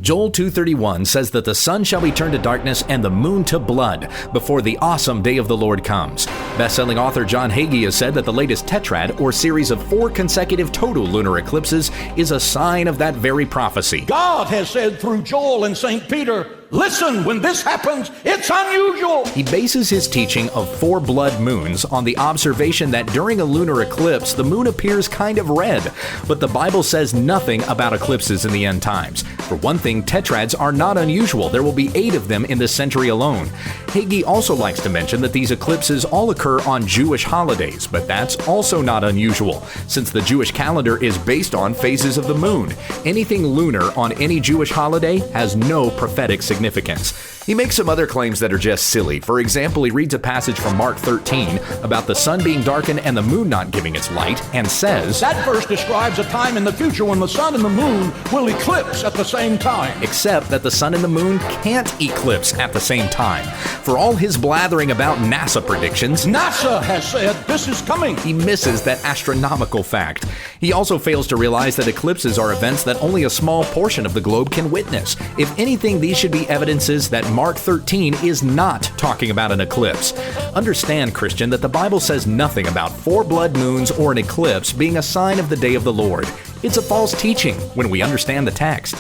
Joel 2:31 says that the sun shall be turned to darkness and the moon to blood before the awesome day of the Lord comes. Best-selling author John Hagee has said that the latest tetrad, or series of 4 consecutive total lunar eclipses, is a sign of that very prophecy. God has said through Joel and St. Peter, listen, when this happens, it's unusual. He bases his teaching of 4 blood moons on the observation that during a lunar eclipse, the moon appears kind of red. But the Bible says nothing about eclipses in the end times. For one thing, tetrads are not unusual. There will be 8 of them in this century alone. Hagee also likes to mention that these eclipses all occur on Jewish holidays, but that's also not unusual, since the Jewish calendar is based on phases of the moon. Anything lunar on any Jewish holiday has no prophetic significance. He makes some other claims that are just silly. For example, he reads a passage from Mark 13 about the sun being darkened and the moon not giving its light, and says, that verse describes a time in the future when the sun and the moon will eclipse at the same time. Except that the sun and the moon can't eclipse at the same time. For all his blathering about NASA predictions, NASA has said this is coming. He misses that astronomical fact. He also fails to realize that eclipses are events that only a small portion of the globe can witness. If anything, these should be evidences that Mark 13 is not talking about an eclipse. Understand, Christian, that the Bible says nothing about 4 blood moons or an eclipse being a sign of the day of the Lord. It's a false teaching when we understand the text.